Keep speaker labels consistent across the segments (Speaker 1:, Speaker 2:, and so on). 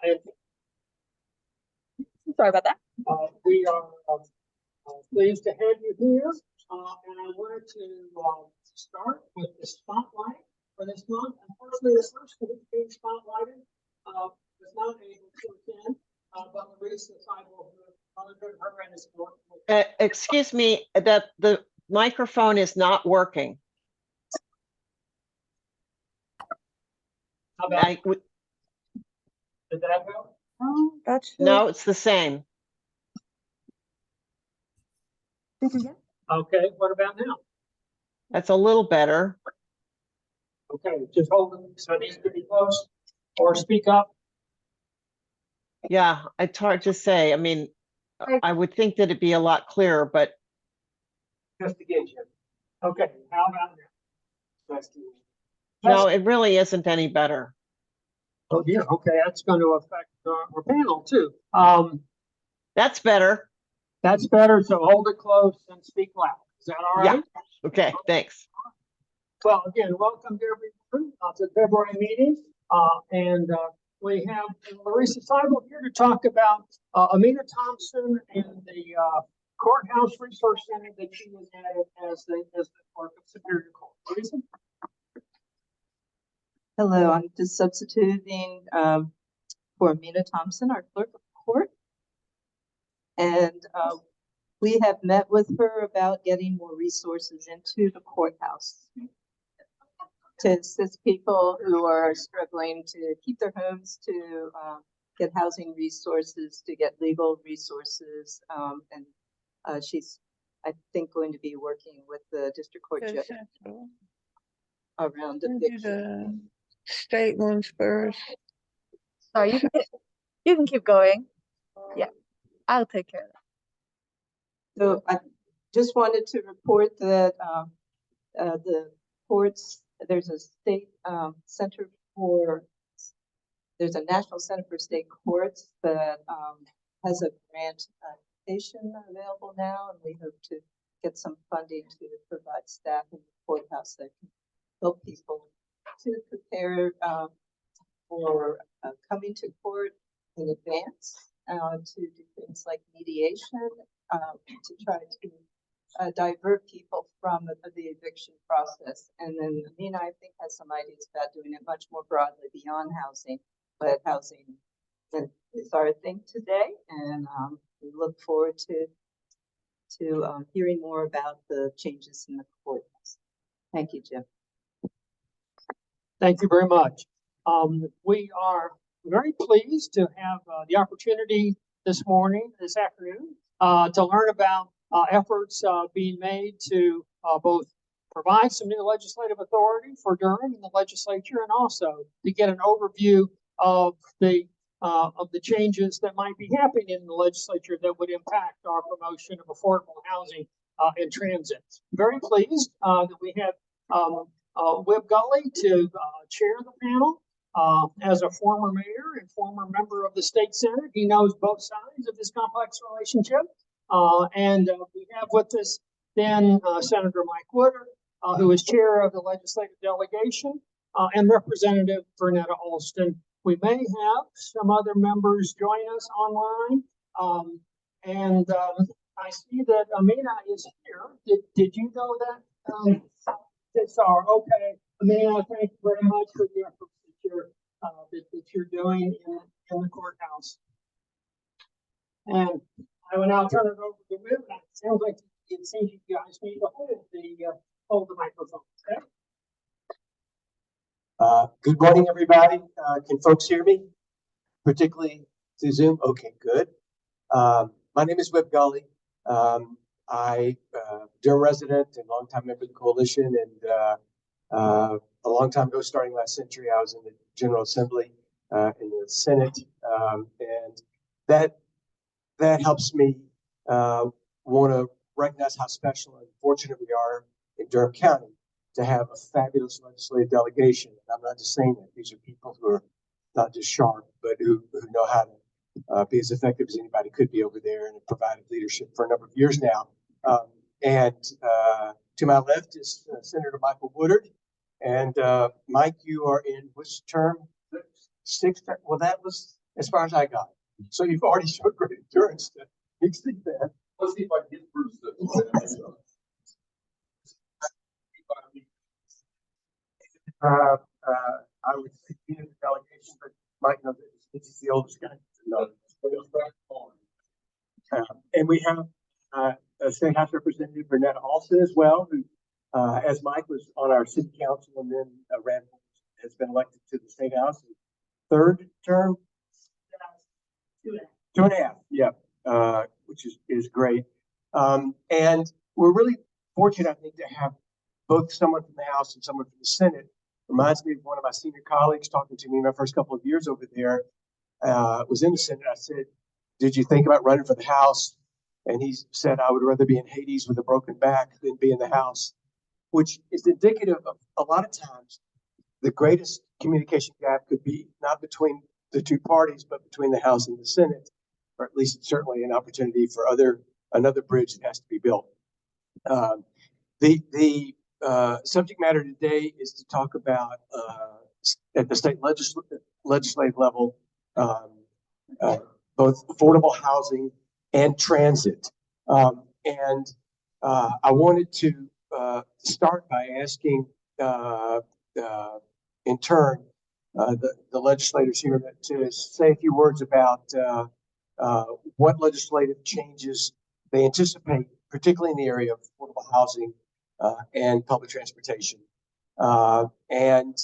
Speaker 1: And
Speaker 2: Sorry about that.
Speaker 1: we are pleased to have you here. And I wanted to start with the spotlight for this month. Unfortunately, this first week being spotlighted was not able to attend, but Larissa Seibel, her and his work.
Speaker 3: Excuse me, that the microphone is not working.
Speaker 1: How about,
Speaker 3: I would-
Speaker 1: did that help?
Speaker 2: Oh, that's
Speaker 3: No, it's the same.
Speaker 1: Okay, what about now?
Speaker 3: That's a little better.
Speaker 1: Okay, just hold it so it needs to be close or speak up.
Speaker 3: Yeah, it's hard to say. I mean, I would think that it'd be a lot clearer, but
Speaker 1: Just again, Jim. Okay, how about now? Let's do it.
Speaker 3: no, it really isn't any better.
Speaker 1: Oh dear, okay, that's going to affect our panel too.
Speaker 3: That's better.
Speaker 1: That's better, so hold it close and speak loud. Is that all right?
Speaker 3: Okay, thanks.
Speaker 1: Well, again, welcome to everyone to the February meeting. We have Larissa Seibel here to talk about Amina Thompson and the Courthouse Resource Center that she was added as the clerk of Superior Court. Larissa?
Speaker 4: Hello, I'm just substituting for Amina Thompson, our clerk of court. And we have met with her about getting more resources into the courthouse to assist people who are struggling to keep their homes, to get housing resources, to get legal resources. And she's, I think, going to be working with the district court judge around eviction.
Speaker 5: State ones first.
Speaker 2: Sorry, you can keep going. Yeah, I'll take care of that.
Speaker 4: So I just wanted to report that the courts, there's a state center for, there's a National Center for State Courts that has a grant application available now, and we hope to get some funding to provide staff in the courthouse that can help people to prepare for coming to court in advance, to do things like mediation, to try to divert people from the eviction process. And then Amina, I think, has some ideas about doing it much more broadly beyond housing, but housing is our thing today. And we look forward to hearing more about the changes in the courthouse. Thank you, Jim.
Speaker 1: Thank you very much. We are very pleased to have the opportunity this afternoon, to learn about efforts being made to both provide some new legislative authority for Durham and the legislature, and also to get an overview of the changes that might be happening in the legislature that would impact our promotion of affordable housing and transit. Very pleased that we have Webb Gully to chair the panel. As a former mayor and former member of the state senate, he knows both sides of this complex relationship. We have with us then Senator Mike Woodard, who is chair of the legislative delegation, and Representative Vernetta Alston. We may have some other members join us online. I see that Amina is here. Did you know that? Okay. Amina, thank you very much for the efforts that you're doing in the courthouse. And I will now turn it over to Webb. It sounds like it seems you guys need to hold the microphone. Okay?
Speaker 6: Good morning, everybody. Can folks hear me? Particularly through Zoom? Okay, good. My name is Webb Gully. I Durham resident and longtime member of the coalition, and a long time ago, starting last century, I was in the General Assembly, in the Senate, and that helps me want to recognize how special and fortunate we are in Durham County to have a fabulous legislative delegation. And I'm not just saying that; these are people who are not just sharp, but who know how to be as effective as anybody could be over there, and have provided leadership for a number of years now. To my left is Senator Michael Woodard. And Mike, you are in which term? Sixth term? Well, that was as far as I got. So you've already showed great endurance to exceed that.
Speaker 7: Let's see if I can get Bruce to.
Speaker 6: I would say he is the delegation, but Mike knows that he's the oldest guy. No. And we have a State House Representative Bernetta Alston as well, who, as Mike was on our city council and then has been elected to the State House. Third term? 2.5, yeah, which is great. And we're really fortunate, I think, to have both someone from the House and someone from the Senate. Reminds me of one of my senior colleagues talking to me in my first couple of years over there, was in the Senate. I said, did you think about running for the House? And he said, I would rather be in Hades with a broken back than be in the House, which is indicative of a lot of times the greatest communication gap could be not between the two parties, but between the House and the Senate, or at least it's certainly an opportunity for another bridge that has to be built. The subject matter today is to talk about at the state legislative level, both affordable housing and transit. And I wanted to start by asking in turn the legislators here to say a few words about what legislative changes they anticipate, particularly in the area of affordable housing and public transportation, and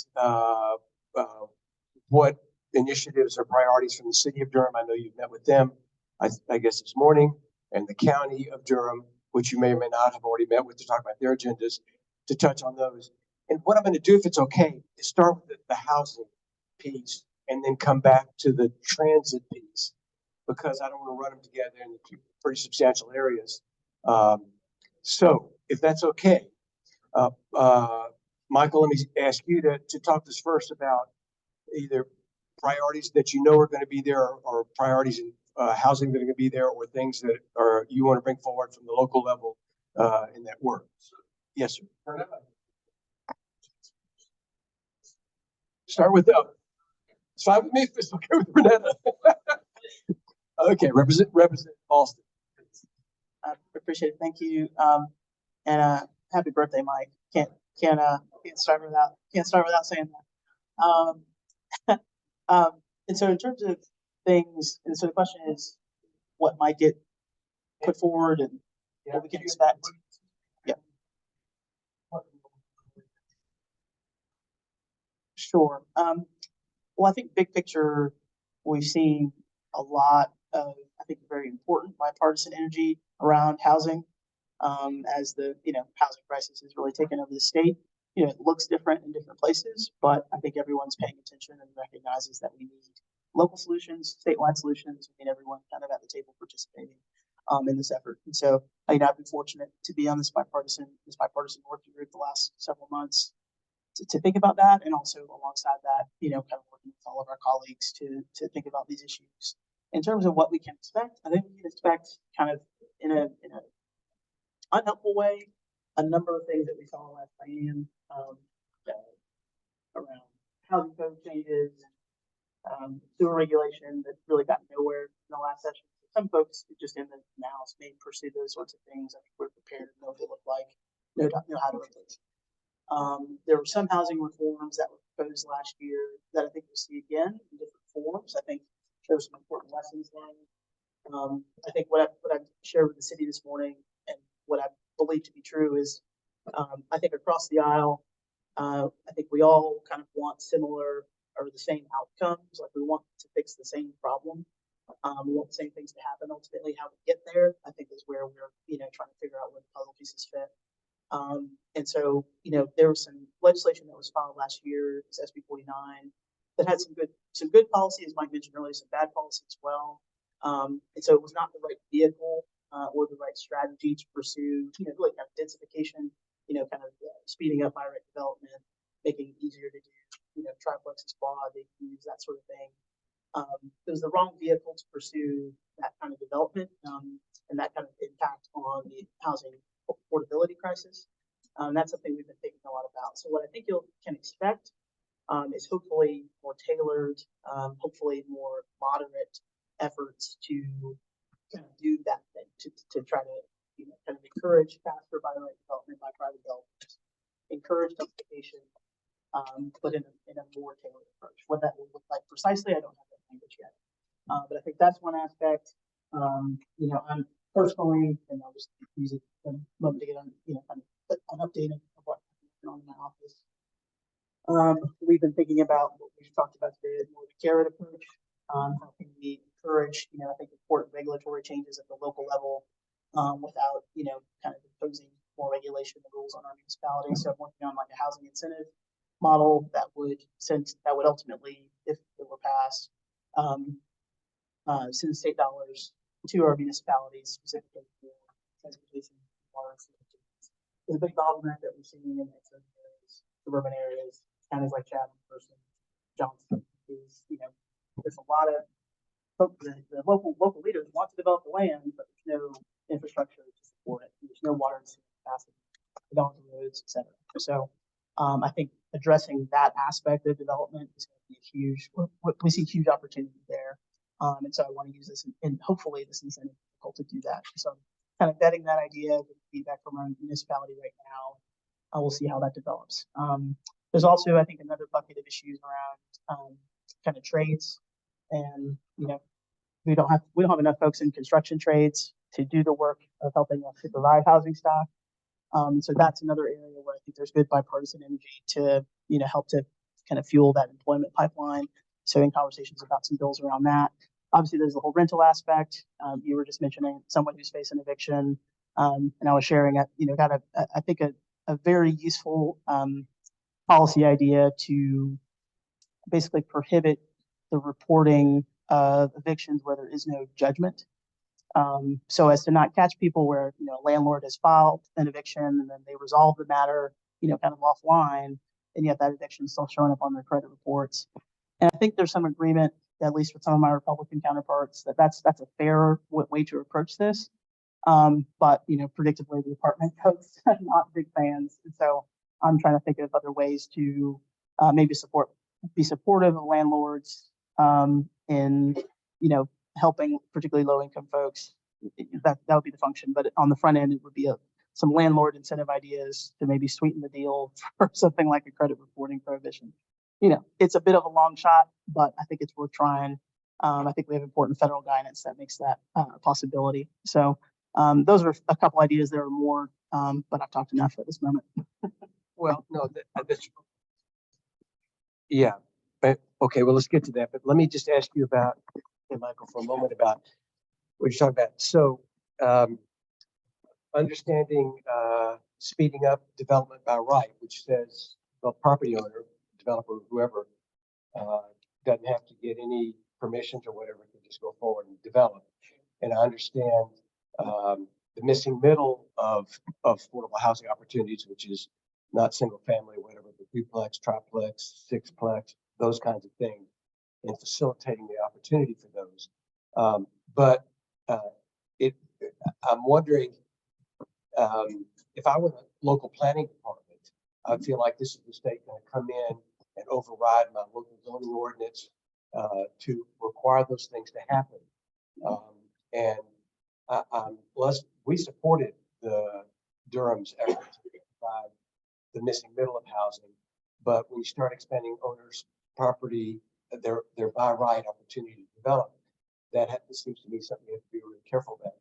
Speaker 6: what initiatives or priorities from the city of Durham. I know you've met with them, I guess this morning, and the county of Durham, which you may or may not have already met with to talk about their agendas, to touch on those. And what I'm going to do, if it's okay, is start with the housing piece and then come back to the transit piece, because I don't want to run them together in pretty substantial areas. So if that's okay, Michael, let me ask you to talk to us first about either priorities that you know are going to be there, or priorities in housing that are going to be there, or things that you want to bring forward from the local level in that work. Yes, sir. Start with it's fine with me if it's okay with Renetta. Okay, Representative Alston.
Speaker 8: I appreciate it. Thank you. And happy birthday, Mike. Can't start without saying that. And so in terms of things, and so the question is what might get put forward and what we can expect. Yeah. Sure. Well, I think big picture, we've seen a lot of, I think, very important bipartisan energy around housing, as the housing crisis has really taken over the state. It looks different in different places, but I think everyone's paying attention and recognizes that we need local solutions, statewide solutions. We need everyone kind of at the table participating in this effort. And so, I've been fortunate to be on this bipartisan working group the last several months to think about that, and also alongside that, kind of working with all of our colleagues to think about these issues. In terms of what we can expect, I think we can expect kind of in a unhelpful way a number of things that we saw last Diane around housing code changes, sewer regulation that really got nowhere in the last session. Some folks just in the House may pursue those sorts of things. I think we're prepared to know what they look like, know how to approach. There were some housing reforms that were proposed last year that I think we'll see again in different forms. I think there were some important lessons learned. I think what I shared with the city this morning, and what I believe to be true, is I think across the aisle, I think we all kind of want similar or the same outcomes. Like, we want to fix the same problem. We want the same things to happen. Ultimately, how we get there, I think, is where we're trying to figure out where the puzzle pieces fit. And so, there was some legislation that was filed last year, it's SB 49, that had some good policy, as Mike mentioned earlier, some bad policy as well. And so it was not the right vehicle or the right strategy to pursue, really kind of densification, kind of speeding up high rate development, making it easier to do, triplexes, quad, ADUs, that sort of thing. It was the wrong vehicle to pursue that kind of development and that kind of impact on the housing affordability crisis. That's something we've been thinking a lot about. So what I think you can expect is hopefully more tailored, hopefully more moderate efforts to kind of do that thing, to try to, kind of encourage faster by right development by private developers, encourage densification, but in a more tailored approach. What that will look like precisely, I don't have that language yet. But I think that's one aspect. I'm personally, and I'll just use it a moment to get on, kind of an update of what's going on in my office. We've been thinking about what we've talked about today, more of a carrot approach. How can we encourage, I think important regulatory changes at the local level, without, kind of imposing more regulation and rules on our municipality. So I'm working on like a housing incentive model that would ultimately, if it were passed, send state dollars to our municipalities specifically for transportation. There's a big bottleneck that we're seeing in certain areas, suburban areas, counties like Chatham, Person, Johnson. There's a lot of the local leaders want to develop the land, but there's no infrastructure to support it. There's no water capacity, developing roads, etc. So I think addressing that aspect of development is going to be huge. We see huge opportunity there. And so I want to use this and hopefully this incentive to do that. So I'm kind of vetting that idea with feedback from our municipality right now. We'll see how that develops. There's also, I think, another bucket of issues around kind of trades, and we don't have enough folks in construction trades to do the work of helping us to provide housing stock. So that's another area where I think there's good bipartisan energy to help to kind of fuel that employment pipeline. So in conversations about some bills around that. Obviously, there's the whole rental aspect. You were just mentioning someone who's facing eviction, and I was sharing I think a very useful policy idea to basically prohibit the reporting of evictions where there is no judgment. So as to not catch people where a landlord has filed an eviction and then they resolve the matter kind of offline, and yet that eviction is still showing up on their credit reports. And I think there's some agreement, at least with some of my Republican counterparts, that's a fair way to approach this. But predictably, the apartment folks are not big fans, and so I'm trying to think of other ways to maybe be supportive of landlords in helping particularly low-income folks. That would be the function, but on the front end, it would be some landlord incentive ideas to maybe sweeten the deal for something like a credit reporting prohibition. It's a bit of a long shot, but I think it's worth trying. I think we have important federal guidance that makes that a possibility. So those are a couple ideas. There are more, but I've talked enough at this moment.
Speaker 6: Well, no, that's yeah. But okay, well, let's get to that. But let me just ask you about, Michael, for a moment about what you're talking about. So understanding speeding up development by right, which says the property owner, developer, whoever, doesn't have to get any permissions or whatever, can just go forward and develop. And I understand the missing middle of affordable housing opportunities, which is not single family or whatever, but duplex, triplex, sixplex, those kinds of things, and facilitating the opportunity for those. But I'm wondering if I were the local planning department, I feel like this is the state going to come in and override my local zoning ordinance to require those things to happen. We supported the Durham's effort to provide the missing middle of housing, but when you start expanding owners' property, their by right opportunity to develop, that seems to be something you have to be really careful about.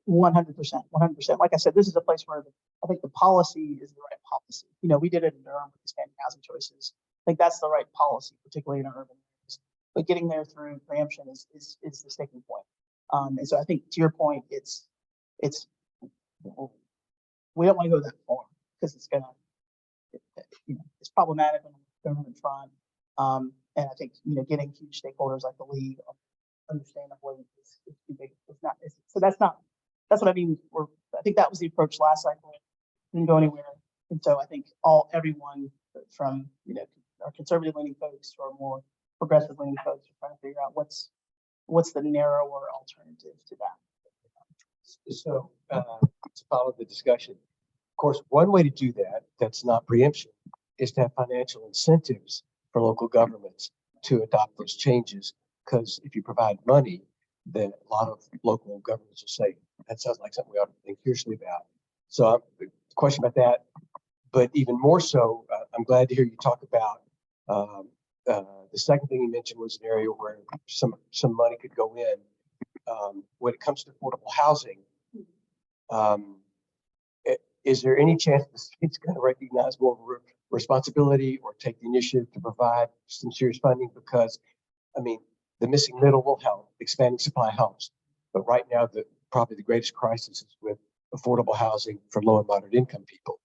Speaker 8: 100%. Like I said, this is a place where I think the policy is the right policy. We did it in Durham with expanding housing choices. I think that's the right policy, particularly in our urban areas. But getting there through preemption is the sticking point. And so I think to your point, it's we don't want to go that far because it's it's problematic on the government front. And I think getting huge stakeholders like the league, understandably, is too big. That's what I mean. I think that was the approach last cycle. Didn't go anywhere. And so I think everyone from our conservative leaning folks to our more progressive leaning folks are trying to figure out what's the narrower alternative to that.
Speaker 6: So to follow the discussion, of course, one way to do that that's not preemption is to have financial incentives for local governments to adopt those changes. Because if you provide money, then a lot of local governments will say, that sounds like something we ought to think seriously about. So question about that, but even more so, I'm glad to hear you talk about the second thing you mentioned was an area where some money could go in. When it comes to affordable housing, is there any chance the state's going to recognize more responsibility or take the initiative to provide some serious funding? Because, I mean, the missing middle will help, expanding supply helps, but right now probably the greatest crisis is with affordable housing for low and moderate income people.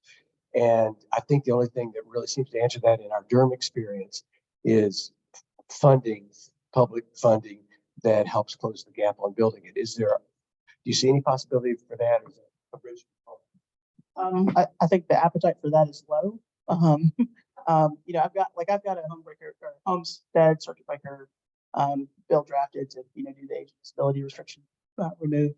Speaker 6: And I think the only thing that really seems to answer that in our Durham experience is funding, public funding that helps close the gap on building it. Do you see any possibility for that? Or is that a bridge?
Speaker 8: I think the appetite for that is low. I've got a homestead circuit breaker bill drafted to, do the age disability restriction, remove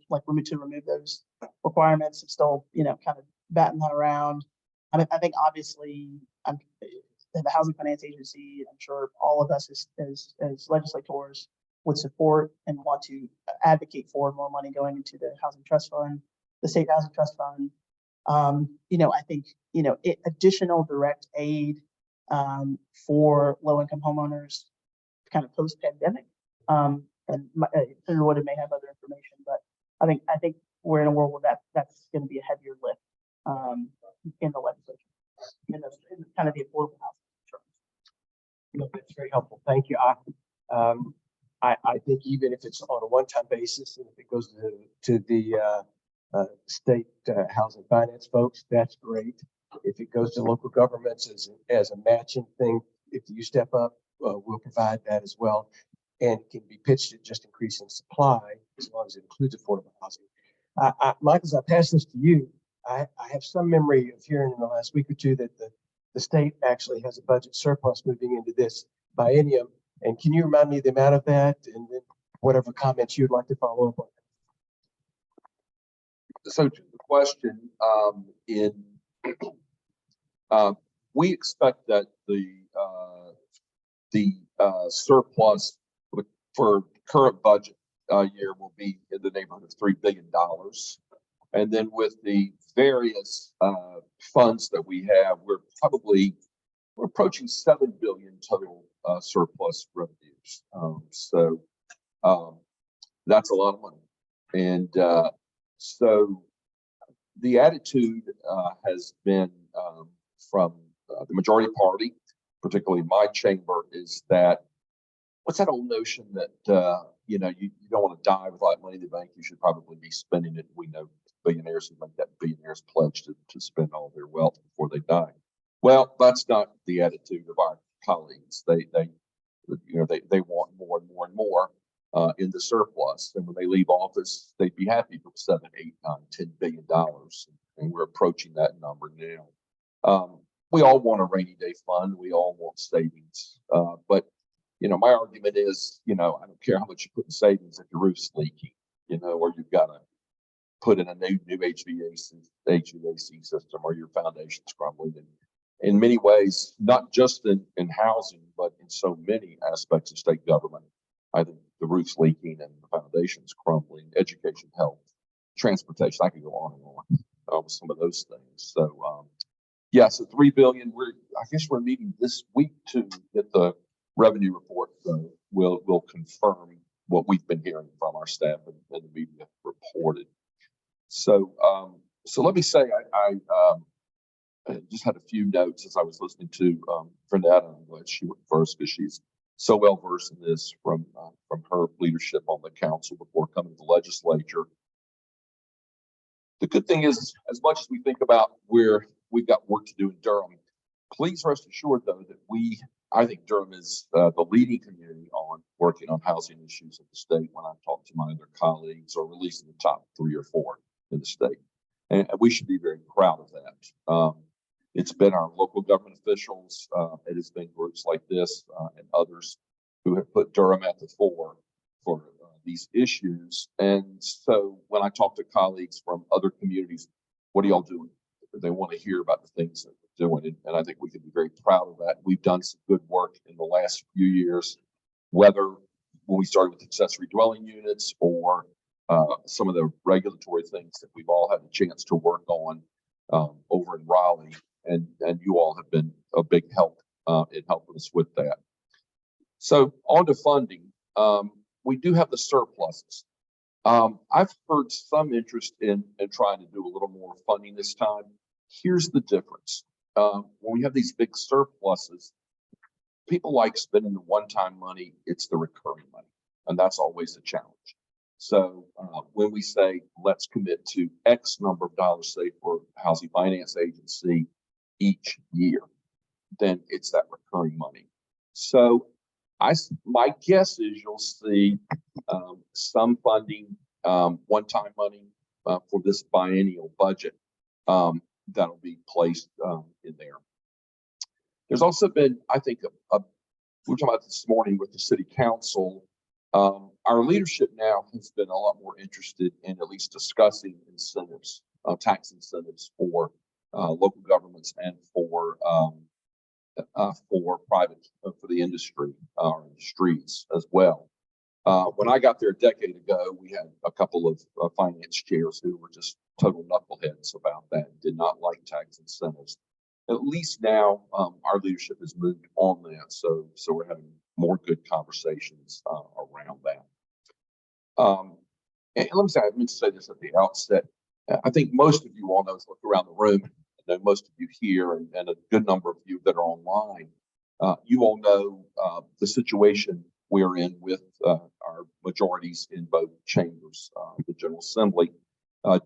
Speaker 8: those requirements. I'm still, kind of batting that around. I think obviously the Housing Finance Agency, I'm sure all of us as legislators would support and want to advocate for more money going into the Housing Trust Fund, the State Housing Trust Fund. I think, additional direct aid for low-income homeowners kind of post-pandemic. And Senator Wood may have other information, but I think we're in a world where that's going to be a heavier lift in the legislature, in kind of the affordable housing terms.
Speaker 6: That's very helpful. Thank you. I think even if it's on a one-time basis, and if it goes to the state housing finance folks, that's great. If it goes to local governments as a matching thing, if you step up, we'll provide that as well. And it can be pitched at just increasing supply as long as it includes affordable housing. Michael, as I pass this to you, I have some memory of hearing in the last week or two that the state actually has a budget surplus moving into this biennium. And can you remind me the amount of that, and then whatever comments you'd like to follow up on?
Speaker 7: So to the question, we expect that the surplus for current budget year will be in the neighborhood of $3 billion. And then with the various funds that we have, we're approaching 7 billion total surplus revenues. That's a lot of money. And so the attitude has been from the majority party, particularly my chamber, is that what's that old notion that you don't want to die without money in the bank. You should probably be spending it. We know billionaires who make that billionaires pledge to spend all their wealth before they die. Well, that's not the attitude of our colleagues. They want more and more and more in the surplus, and when they leave office, they'd be happy with $7, $8, $9, $10 billion, and we're approaching that number now. We all want a rainy day fund. We all want savings, but my argument is, I don't care how much you put in savings if your roof's leaking, or you've got to put in a new HVAC system, or your foundation's crumbling. And in many ways, not just in housing, but in so many aspects of state government, I think the roof's leaking and the foundation's crumbling. Education, health, transportation. I could go on and on with some of those things. So, so $3 billion. I guess we're meeting this week to get the revenue report. Will confirm what we've been hearing from our staff and the media reported. So let me say I just had a few notes as I was listening to Fernanda. I'm glad she went first because she's so well versed in this from her leadership on the council before coming to the legislature. The good thing is, as much as we think about where we've got work to do in Durham, please rest assured, though, that I think Durham is the leading community on working on housing issues in the state when I talk to my other colleagues, or at least in the top 3 or 4 in the state. And we should be very proud of that. It's been our local government officials, it has been groups like this and others who have put Durham at the fore for these issues. And so when I talk to colleagues from other communities, what are y'all doing? They want to hear about the things that doing, and I think we can be very proud of that. We've done some good work in the last few years, whether when we started with accessory dwelling units or some of the regulatory things that we've all had a chance to work on over in Raleigh, and you all have been a big help in helping us with that. So on to funding, we do have the surpluses. I've heard some interest in trying to do a little more funding this time. Here's the difference. When we have these big surpluses, people like spending the one-time money, it's the recurring money, and that's always a challenge. So when we say, let's commit to X number of dollars, say for Housing Finance Agency each year, then it's that recurring money. So my guess is you'll see some funding, one-time money for this biennial budget that'll be placed in there. There's also been, I think, we were talking about this morning with the city council. Our leadership now has been a lot more interested in at least discussing incentives, tax incentives for local governments and for private, for the industry, industries as well. When I got there a decade ago, we had a couple of finance chairs who were just total knuckleheads about that, did not like tax incentives. At least now our leadership has moved on that, so we're having more good conversations around that. And let me say, I meant to say this at the outset. I think most of you all know, look around the room, I know most of you here and a good number of you that are online, you all know the situation we're in with our majorities in both chambers, the General Assembly.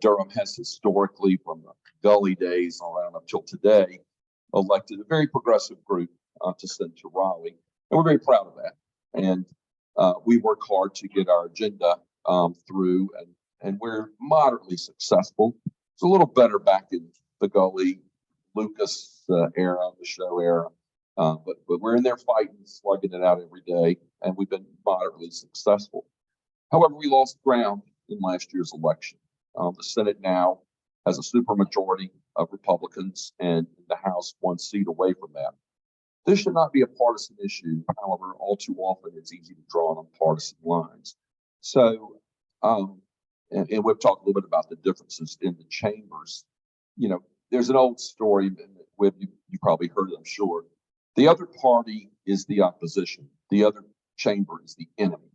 Speaker 7: Durham has historically, from the Gully days around up till today, elected a very progressive group to send to Raleigh. And we're very proud of that. And we work hard to get our agenda through, and we're moderately successful. It's a little better back in the Gully, Lucas era, the show era. But we're in there fighting, slugging it out every day, and we've been moderately successful. However, we lost ground in last year's election. The Senate now has a supermajority of Republicans, and the House one seat away from that. This should not be a partisan issue. However, all too often it's easy to draw on partisan lines. So, and we've talked a little bit about the differences in the chambers. You know, there's an old story, with you probably heard it, I'm sure. The other party is the opposition. The other chamber is the enemy.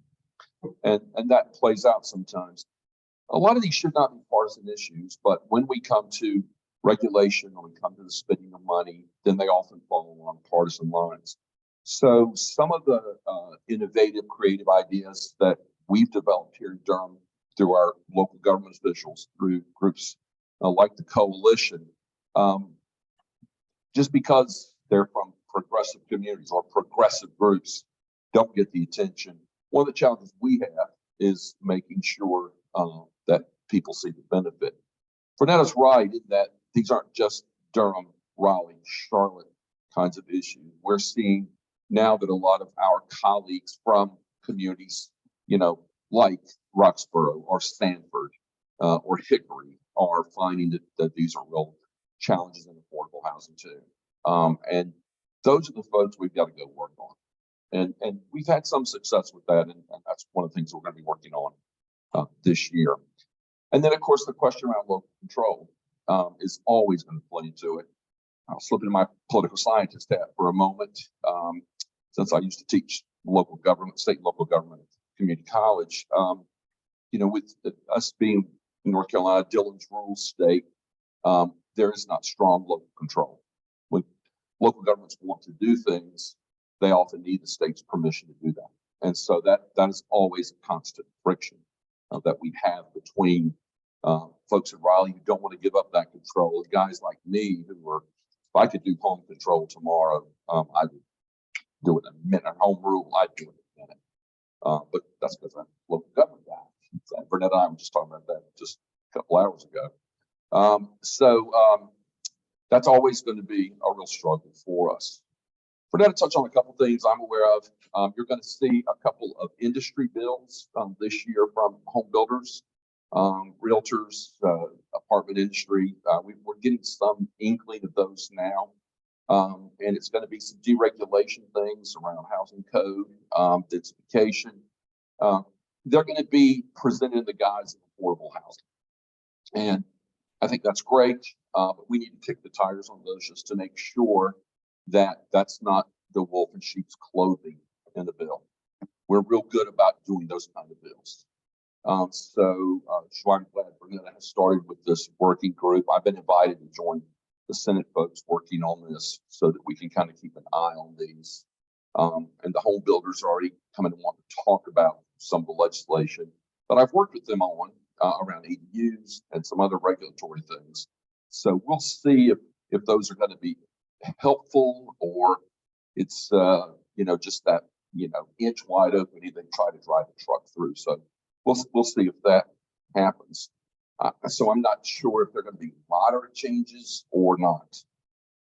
Speaker 7: And that plays out sometimes. A lot of these should not be partisan issues, but when we come to regulation or we come to the spending of money, then they often fall along partisan lines. So some of the innovative, creative ideas that we've developed here in Durham through our local government officials, through groups like the Coalition, just because they're from progressive communities or progressive groups, don't get the attention. One of the challenges we have is making sure that people see the benefit. Fernetta's right in that these aren't just Durham, Raleigh, Charlotte kinds of issues. We're seeing now that a lot of our colleagues from communities, you know, like Roxborough or Sanford or Hickory are finding that these are real challenges in affordable housing too. And those are the folks we've got to go work on. And we've had some success with that, and that's one of the things we're going to be working on this year. And then, of course, the question around local control is always going to play into it. I'll slip into my political scientist hat for a moment. Since I used to teach local government, state and local government at community college, you know, with us being North Carolina, Dillon's rural state, there is not strong local control. When local governments want to do things, they often need the state's permission to do that. And so that is always a constant friction that we have between folks in Raleigh who don't want to give up that control, and guys like me who are, if I could do home control tomorrow, I would do it in a minute. Home rule, I'd do it in a minute. But that's because I'm a local government guy. Burnett and I were just talking about that just a couple hours ago. So that's always going to be a real struggle for us. Burnett touched on a couple things I'm aware of. You're going to see a couple of industry bills this year from home builders, realtors, apartment industry. We're getting some inkling of those now. And it's going to be some deregulation things around housing code, densification. They're going to be presented in the guise of affordable housing. And I think that's great, but we need to kick the tires on those just to make sure that that's not the wolf in sheep's clothing in the bill. We're real good about doing those kind of bills. So I'm glad Vernetta has started with this working group. I've been invited to join the Senate folks working on this so that we can kind of keep an eye on these. And the home builders are already coming to want to talk about some of the legislation that I've worked with them on around ADUs and some other regulatory things. So we'll see if those are going to be helpful or it's, just that, inch wide open, they try to drive a truck through. So we'll see if that happens. So I'm not sure if they're going to be moderate changes or not.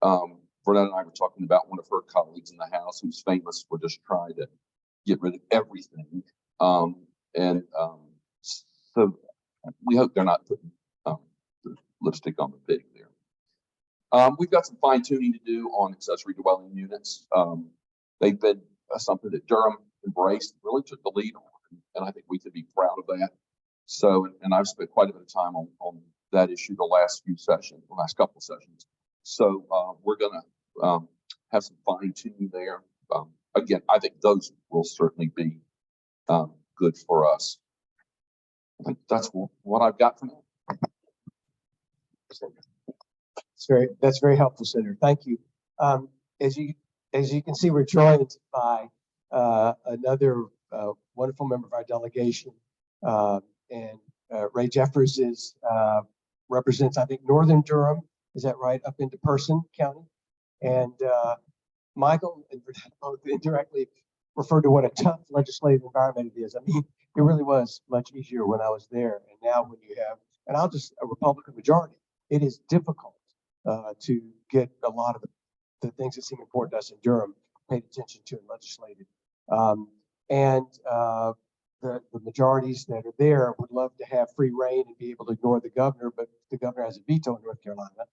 Speaker 7: Vernetta and I were talking about one of her colleagues in the House who's famous for just trying to get rid of everything. So we hope they're not putting the lipstick on the pig there. We've got some fine tuning to do on accessory dwelling units. They've been something that Durham embraced, really took the lead on, and I think we could be proud of that. So, and I've spent quite a bit of time on that issue the last couple of sessions. So we're gonna have some fine tuning there. Again, I think those will certainly be good for us. I think that's what I've got for now.
Speaker 6: That's very helpful, Senator. Thank you. As you can see, we're joined by another wonderful member of our delegation, and Ray Jeffers represents, I think, Northern Durham. Is that right? Up into Person County, and Michael and both indirectly referred to what a tough legislative environment it is. I mean, it really was much easier when I was there, and now when you have, and a Republican majority, it is difficult to get a lot of the things that seem important to us in Durham paid attention to and legislated. The majorities that are there would love to have free reign and be able to ignore the governor, but the governor has a veto in North Carolina.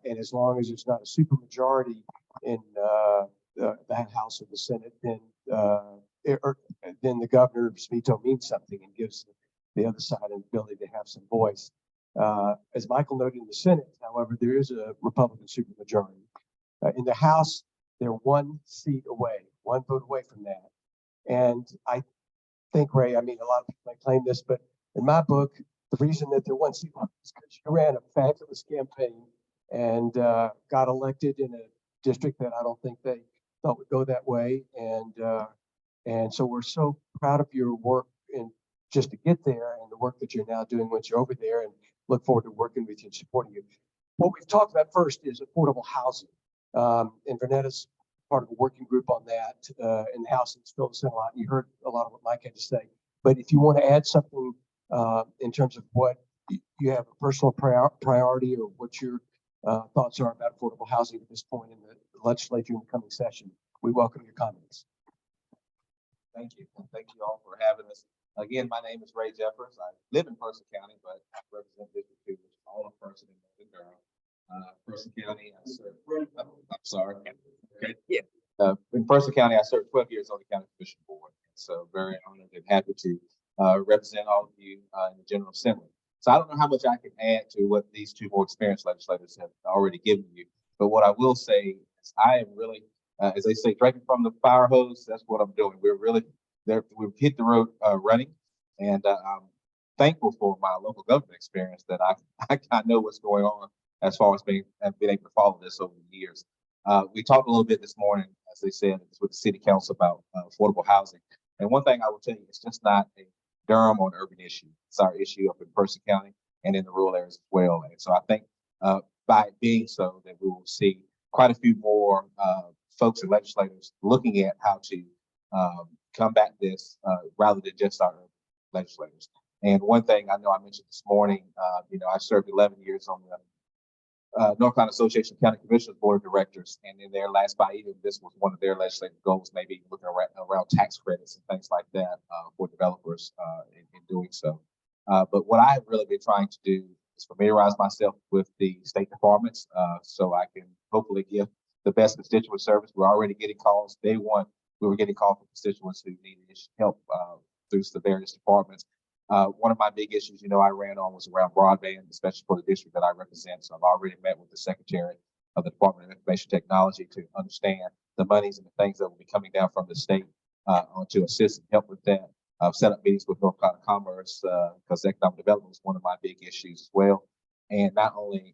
Speaker 6: And as long as there's not a supermajority in the House or the Senate, then the governor's veto means something and gives the other side an ability to have some voice. As Michael noted in the Senate, however, there is a Republican supermajority. In the House, they're one seat away, one vote away from that. And I think, Ray, I mean, a lot of people might claim this, but in my book, the reason that they're one seat away is because you ran a fabulous campaign and got elected in a district that I don't think they thought would go that way. And so we're so proud of your work and just to get there and the work that you're now doing once you're over there, and look forward to working with you and supporting you. What we've talked about first is affordable housing. And Vernetta's part of a working group on that in the House, and it's filled us in a lot. You heard a lot of what Mike had to say. But if you want to add something in terms of what you have a personal priority or what your thoughts are about affordable housing at this point in the legislature in the coming session, we welcome your comments.
Speaker 9: Thank you. Thank you all for having us. Again, my name is Ray Jeffers. I live in Person County, but I represent District 2, which is all of Person and Northern Durham. Person County, I served, I'm sorry. Okay. Yeah. In Person County, I served 12 years on the County Commission Board. So very honored and happy to represent all of you in the General Assembly. So I don't know how much I can add to what these two more experienced legislators have already given you. But what I will say is I am really, as they say, drinking from the fire hose. That's what I'm doing. We're really there. We've hit the road running, and I'm thankful for my local government experience that I know what's going on as far as being able to follow this over the years. We talked a little bit this morning, as they said, with the City Council about affordable housing. And one thing I will tell you, it's just not a Durham or an urban issue. It's our issue up in Person County and in the rural areas as well. And so I think by it being so, that we will see quite a few more folks and legislators looking at how to combat this rather than just our legislators. And one thing I know I mentioned this morning, I served 11 years on the North Carolina Association of County Commissioners Board of Directors, and in their last biennium, this was one of their legislative goals, maybe looking around tax credits and things like that for developers in doing so. But what I've really been trying to do just familiarize myself with the state departments, so I can hopefully give the best constituent service. We're already getting calls. Day one, we were getting calls from constituents who needed help through the various departments. One of my big issues, I ran on was around broadband, especially for the district that I represent. So I've already met with the Secretary of the Department of Information Technology to understand the monies and the things that will be coming down from the state to assist and help with that. I've set up meetings with North Carolina Commerce because economic development is one of my big issues as well. And not only,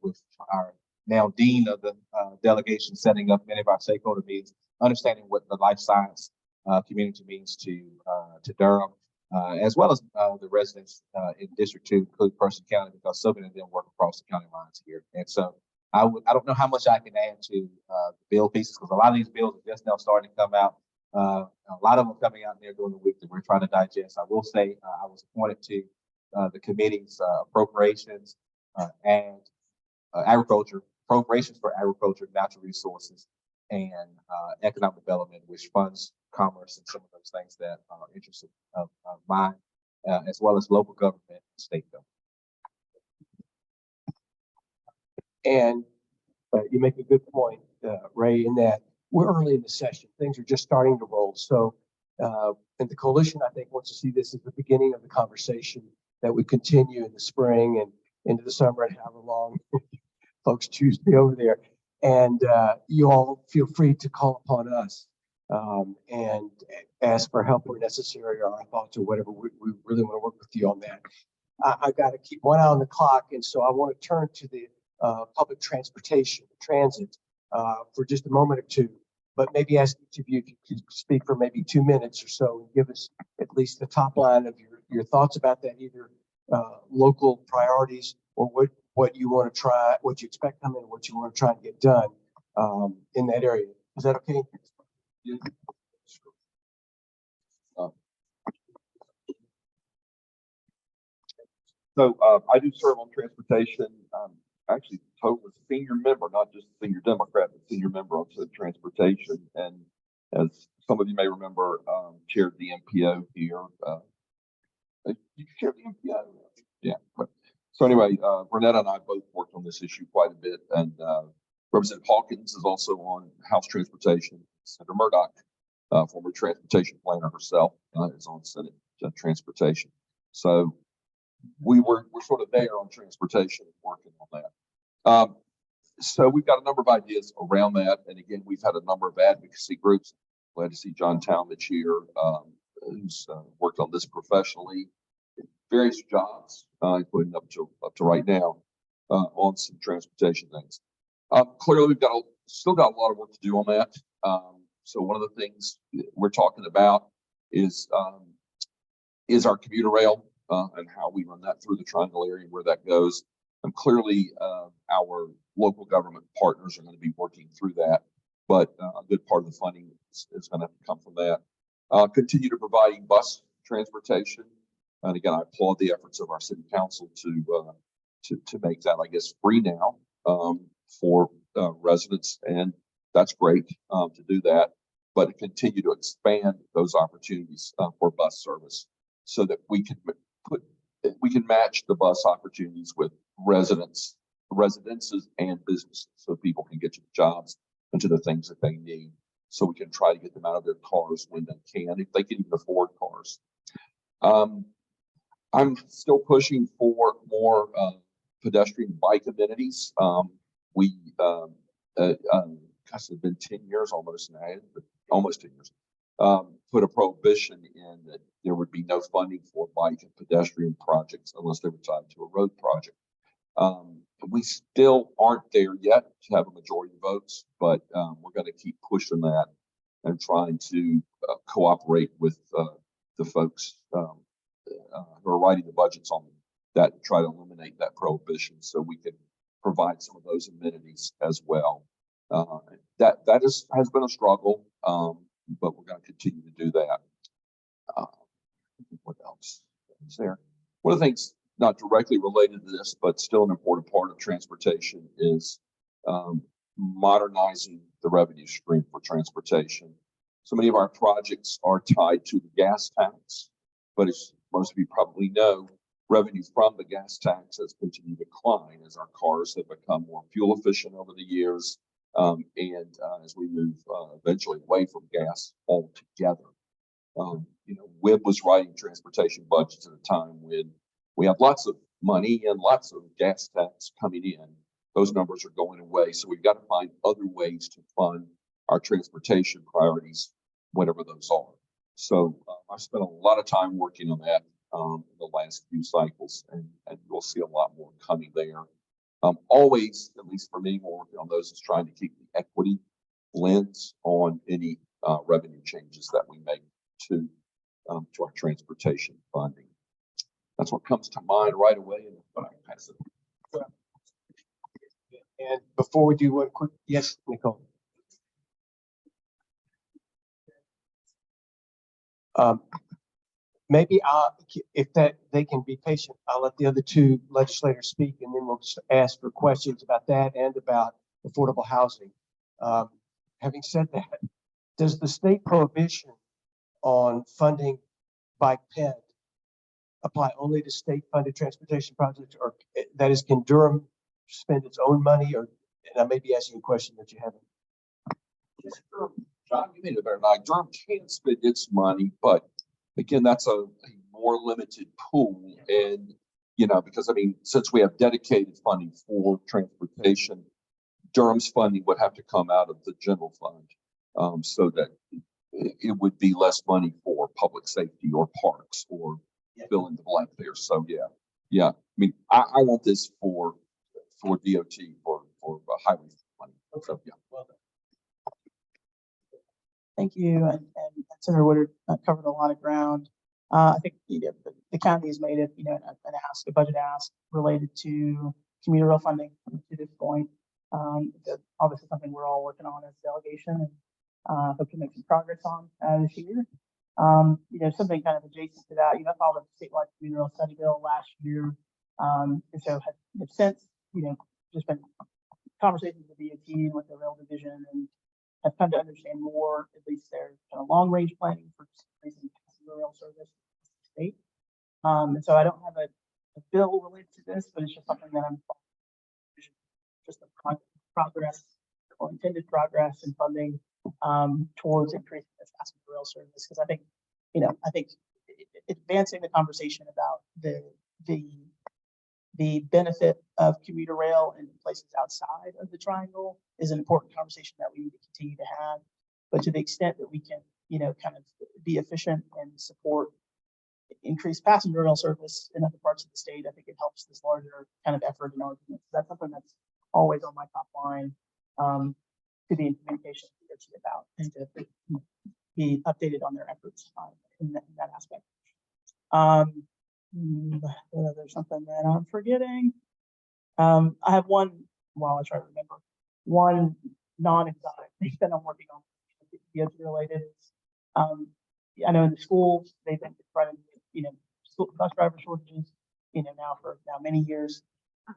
Speaker 9: with our now dean of the delegation setting up many of our stakeholder meetings, understanding what the life science community means to Durham, as well as the residents in District 2, including Person County, because so many of them work across the county lines here. And so I don't know how much I can add to the bill pieces, because a lot of these bills are just now starting to come out. A lot of them coming out there during the week that we're trying to digest. I will say I was appointed to the committee's appropriations and agriculture, appropriations for agriculture, natural resources, and economic development, which funds commerce and some of those things that are interests of mine, as well as local government and state government.
Speaker 6: And you make a good point, Ray, in that we're early in the session. Things are just starting to roll. So, and the coalition, I think, wants to see this as the beginning of the conversation that would continue in the spring and into the summer and however long folks choose to be over there. And you all feel free to call upon us and ask for help where necessary, or our thoughts, or whatever. We really want to work with you on that. I've got to keep one eye on the clock, and so I want to turn to the public transportation, transit, for just a moment or two, but maybe ask each of you if you could speak for maybe 2 minutes or so and give us at least the top line of your thoughts about that, either local priorities or what you want to try, what you expect coming, and what you want to try and get done in that area. Is that okay?
Speaker 7: Yeah. So I do serve on transportation. Actually, total senior member, not just senior Democrat, but senior member on transportation. And as some of you may remember, chaired the MPO here. You chaired the MPO? Yeah. So anyway, Bernetta and I both worked on this issue quite a bit, and Representative Hawkins is also on House Transportation. Senator Murdoch, former transportation planner herself, is on Senate Transportation. So we're sort of there on transportation, working on that. So we've got a number of ideas around that, and again, we've had a number of advocacy groups. Glad to see John Talmadge here, who's worked on this professionally, various jobs, including up to right now, on some transportation things. Clearly, we've still got a lot of work to do on that. So one of the things we're talking about is our commuter rail and how we run that through the Triangle area, where that goes. And clearly, our local government partners are going to be working through that, but a good part of the funding is going to come from that. Continue to providing bus transportation. And again, I applaud the efforts of our city council to make that, I guess, free now for residents, and that's great to do that. But to continue to expand those opportunities for bus service, so that we can match the bus opportunities with residences and businesses, so people can get to the jobs and to the things that they need. So we can try to get them out of their cars when they can, if they can even afford cars. I'm still pushing for more pedestrian bike amenities. Gosh, it's been 10 years almost now, but almost 10 years. Put a prohibition in that there would be no funding for bike and pedestrian projects unless they were tied to a road project. We still aren't there yet to have a majority of votes, but we're going to keep pushing that and trying to cooperate with the folks who are writing the budgets on that to try to eliminate that prohibition, so we can provide some of those amenities as well. That has been a struggle, but we're going to continue to do that. What else is there? One of the things not directly related to this, but still an important part of transportation, is modernizing the revenue stream for transportation. So many of our projects are tied to the gas tax, but as most of you probably know, revenue from the gas tax has continued to decline as our cars have become more fuel efficient over the years. As we move eventually away from gas altogether. WIB was writing transportation budgets at a time when we have lots of money and lots of gas tax coming in. Those numbers are going away. So we've got to find other ways to fund our transportation priorities, whatever those are. So I spent a lot of time working on that in the last few cycles, and we'll see a lot more coming there. Always, at least for me, we're working on those is trying to keep the equity lens on any revenue changes that we make to our transportation funding. That's what comes to mind right away, and I pass it.
Speaker 6: And before we do one quick, yes, Nicole. Maybe if they can be patient, I'll let the other two legislators speak, and then we'll just ask for questions about that and about affordable housing. Having said that, does the state prohibition on funding bike ped apply only to state-funded transportation projects, or that is, can Durham spend its own money? Or, and I may be asking a question that you haven't.
Speaker 7: John, you made it better. Like Durham can spend its money, but again, that's a more limited pool. And, because I mean, since we have dedicated funding for transportation, Durham's funding would have to come out of the general fund, so that it would be less money for public safety or parks or fill in the blank there. So yeah. I mean, I want this for DOT for highway money. So yeah.
Speaker 6: Well done.
Speaker 8: Thank you. And Senator Woodard covered a lot of ground. I think the county has made it, a budget ask related to commuter rail funding to this point. Obviously something we're all working on as a delegation, and hope to make some progress on this year. Something kind of adjacent to that, I filed a statewide commuter rail study bill last year. And so have since, just been conversations with the DOT and with the rail division, and have come to understand more, at least their kind of long range planning for increasing passenger rail service in the state. And so I don't have a bill related to this, but it's just something that I'm just the progress or intended progress in funding towards increasing this passenger rail service. Because I think advancing the conversation about the benefit of commuter rail in places outside of the triangle is an important conversation that we need to continue to have. But to the extent that we can, kind of be efficient and support increased passenger rail service in other parts of the state, I think it helps this larger kind of effort and argument. So that's something that's always on my top line to be in communication about, and to be updated on their efforts in that aspect. There's something that I'm forgetting. I have one, while I try to remember, one non-exotic thing that I'm working on, DOT related. I know in the schools, they've been confronted with, school bus driver shortages, now for many years.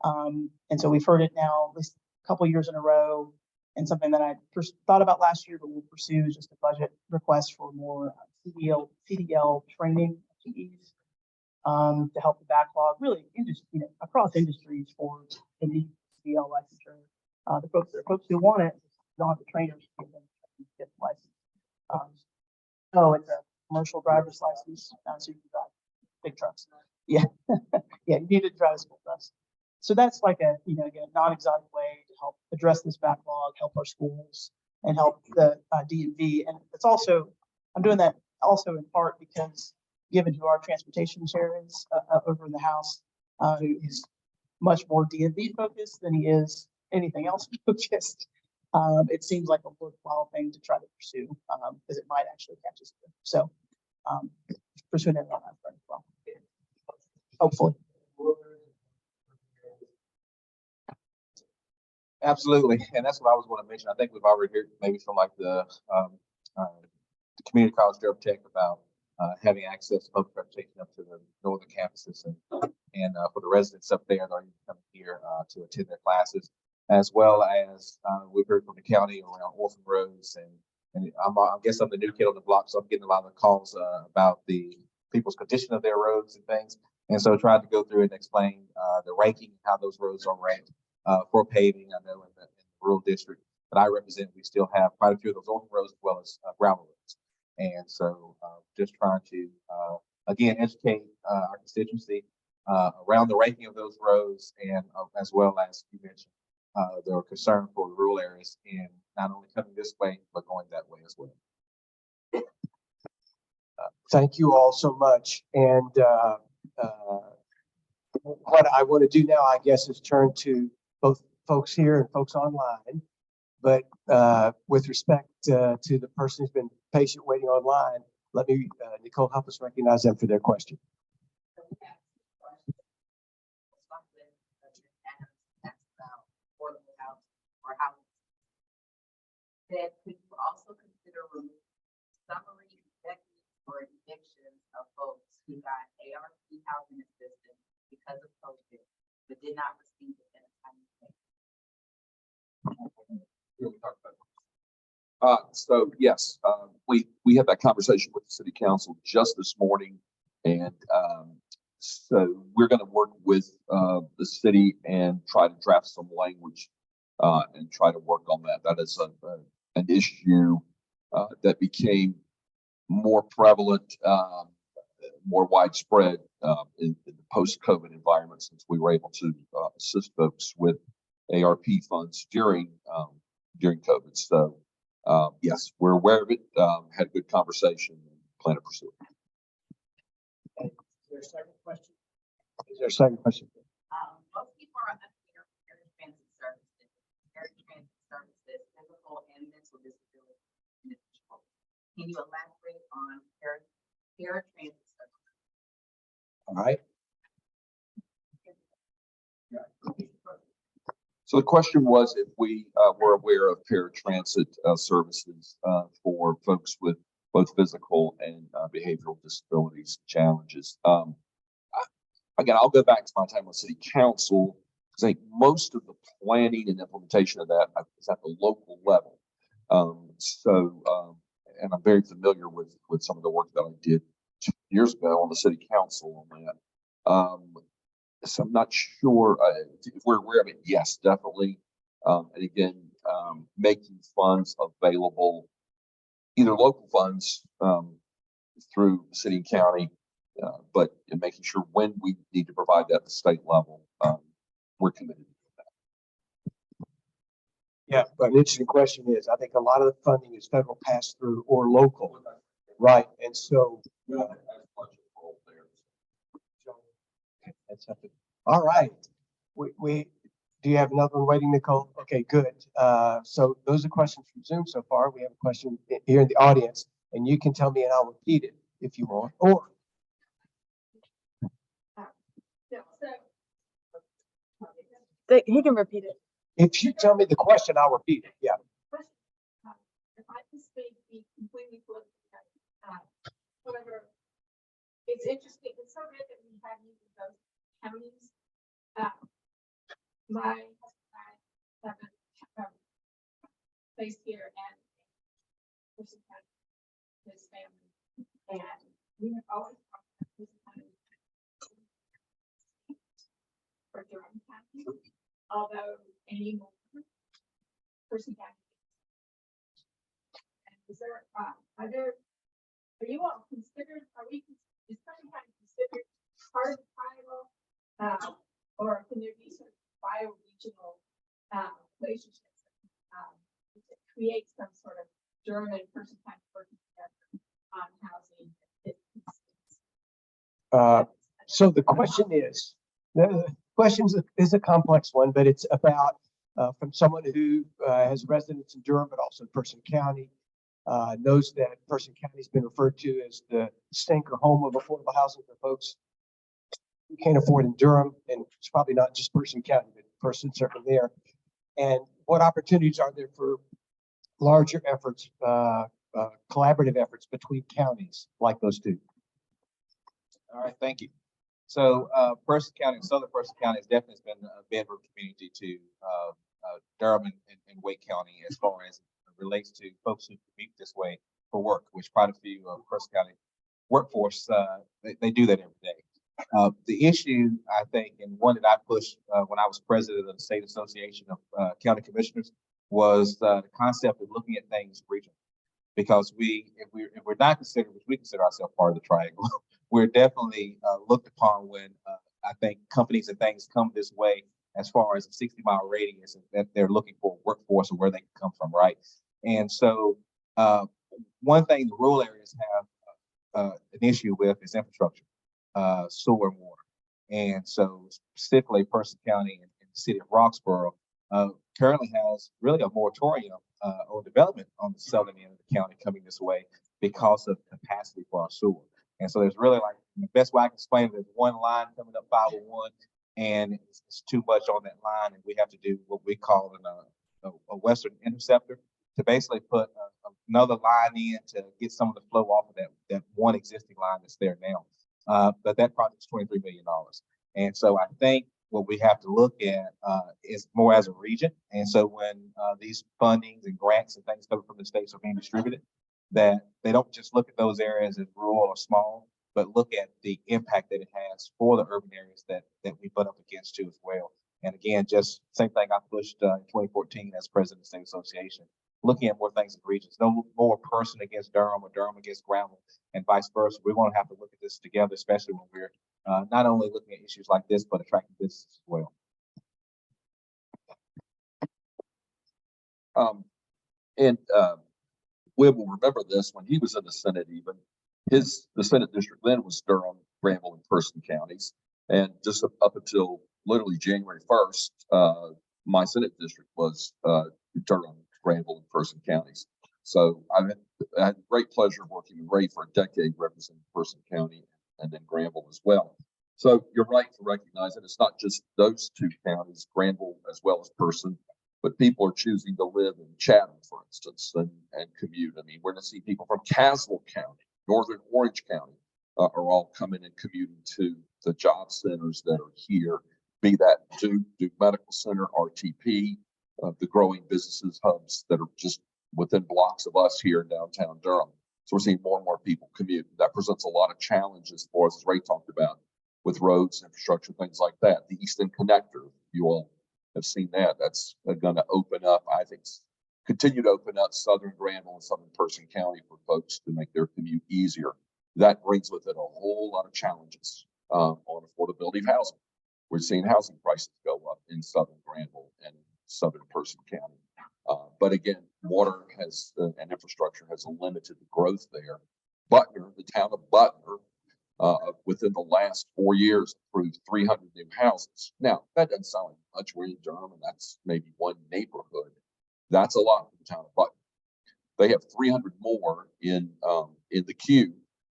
Speaker 8: And so we've heard it now at least a couple of years in a row, and something that I first thought about last year, but we'll pursue is just a budget request for more CDL training FTEs to help the backlog, really, across industries for the need for CDL licensure. The folks who want it don't have the trainers to get the license. It's a commercial driver's license, so you can drive big trucks. Yeah, yeah, you need to drive school bus. So that's like a again, non-exotic way to help address this backlog, help our schools, and help the DMV. And it's also, I'm doing that also in part because given who our transportation chair is over in the House, who is much more DMV focused than he is anything else focused, it seems like a worthwhile thing to try to pursue because it might actually catch us. So pursuing it on that front as well. Hopefully.
Speaker 9: Absolutely, and that's what I was going to mention. I think we've already heard maybe from like the community college Durham Tech about having access to public transportation up to the northern campuses, and for the residents up there that are coming here to attend their classes, as well as we've heard from the county around orphan roads, and I guess I'm the new kid on the block, so I'm getting a lot of calls about the people's condition of their roads and things. And so tried to go through and explain the ranking, how those roads are ranked for paving. I know in the rural district that I represent, we still have quite a few of those open roads as well as gravel roads. And so just trying to, again, educate our constituency around the ranking of those roads, and as well as you mentioned, their concern for the rural areas in not only coming this way, but going that way as well.
Speaker 6: Thank you all so much. And what I want to do now, I guess, is turn to both folks here and folks online. But with respect to the person who's been patient waiting online, let me, Nicole, help us recognize them for their question.
Speaker 10: Then could you also consider removing summary executives or evictions of folks who got ARP housing assistance because of COVID, but did not receive it in a timely manner?
Speaker 7: So yes, we had that conversation with the city council just this morning, and so we're going to work with the city and try to draft some language and try to work on that. That is an issue that became more prevalent, more widespread in the post-COVID environment, since we were able to assist folks with ARP funds during COVID. So yes, we're aware of it. Had a good conversation and plan to pursue it.
Speaker 6: Is there a second question? Is there a second question?
Speaker 10: Most people are unaware of paratransit services. Paratransit services, physical and mental disability individuals. Can you elaborate on paratransit services?
Speaker 6: All right.
Speaker 7: So the question was if we were aware of paratransit services for folks with both physical and behavioral disabilities challenges. Again, I'll go back to my time with city council, because I think most of the planning and implementation of that is at the local level. And I'm very familiar with some of the work that I did 2 years ago on the city council on that. So I'm not sure if we're aware of it. Yes, definitely. And again, making funds available, either local funds through city and county, but in making sure when we need to provide that at the state level, we're committed to that.
Speaker 6: Yeah, but an interesting question is, I think a lot of the funding is federal pass through or local, right? And so that's something. All right. We do you have another one waiting, Nicole? Okay, good. So those are questions from Zoom so far. We have a question here in the audience, and you can tell me and I'll repeat it if you want. Or
Speaker 2: He can repeat it.
Speaker 6: if you tell me the question, I'll repeat it. Yeah.
Speaker 11: If I just may be completely political, however, it's interesting. It's so good that we have you in those counties. My husband and I have a place here and Person County, his family, and we have always talked about Person County for Durham County, although anymore Person County. Is there, are you all considered, is Person County considered part of the triangle? Or can there be sort of bioregional relationships to create some sort of Durham and Person County working together on housing?
Speaker 6: So the question is a complex one, but it's about from someone who has residence in Durham, but also Person County, knows that Person County has been referred to as the stinker home of affordable housing for folks who can't afford in Durham. And it's probably not just Person County, but Person certainly there. And what opportunities are there for larger efforts, collaborative efforts between counties like those two?
Speaker 9: All right, thank you. So Person County and Southern Person County has definitely been a bedroom community to Durham and Wake County as far as it relates to folks who commute this way for work, which quite a few of Person County workforce, they do that every day. The issue, I think, and one that I pushed when I was president of the State Association of County Commissioners was the concept of looking at things regional. Because if we're not considered, which we consider ourselves part of the triangle, we're definitely looked upon when I think companies and things come this way as far as a 60-mile radius that they're looking for workforce and where they can come from, right? And so one thing the rural areas have an issue with is infrastructure, sewer and water. And so specifically Person County and the city of Roxborough currently has really a moratorium on development on the southern end of the county coming this way because of capacity for our sewer. And so there's really, like, the best way I can explain it, there's one line coming up 501 and it's too much on that line, and we have to do what we call a western interceptor to basically put another line in to get some of the flow off of that one existing line that's there now. But that project is $23 million. And so I think what we have to look at is more as a region. And so when these fundings and grants and things coming from the states are being distributed, that they don't just look at those areas as rural or small, but look at the impact that it has for the urban areas that we butt up against too as well. And again, just same thing I pushed in 2014 as president of the State Association, looking at more things in regions, no more Person against Durham or Durham against Granville and vice versa. We're going to have to look at this together, especially when we're not only looking at issues like this, but attracting business as well.
Speaker 7: Webb will remember this when he was in the Senate. Even the Senate district then was Durham, Granville, and Person counties, and just up until literally January 1st, my Senate district was Durham, Granville, and Person counties. So I had great pleasure of working with Ray for a decade representing Person County and then Granville as well. So you're right to recognize that it's not just those two counties, Granville as well as Person, but people are choosing to live in Chatham, for instance, and commute. I mean, we're going to see people from Caswell County, Northern Orange County, are all coming and commuting to the job centers that are here, be that Duke Medical Center, RTP, the growing businesses hubs that are just within blocks of us here in downtown Durham. So we're seeing more and more people commute. That presents a lot of challenges for us, as Ray talked about, with roads, infrastructure, things like that. The East End Connector, you all have seen that. That's going to open up, I think, continue to open up southern Granville and southern Person County for folks to make their commute easier. That brings with it a whole lot of challenges on affordability of housing. We're seeing housing prices go up in southern Granville and southern Person County. But again, water has and infrastructure has limited the growth there. Butner, the town of Butner, within the last 4 years, approved 300 new houses. Now, that doesn't sound like much. We're in Durham, and that's maybe one neighborhood. That's a lot for the town of Butner. They have 300 more in the queue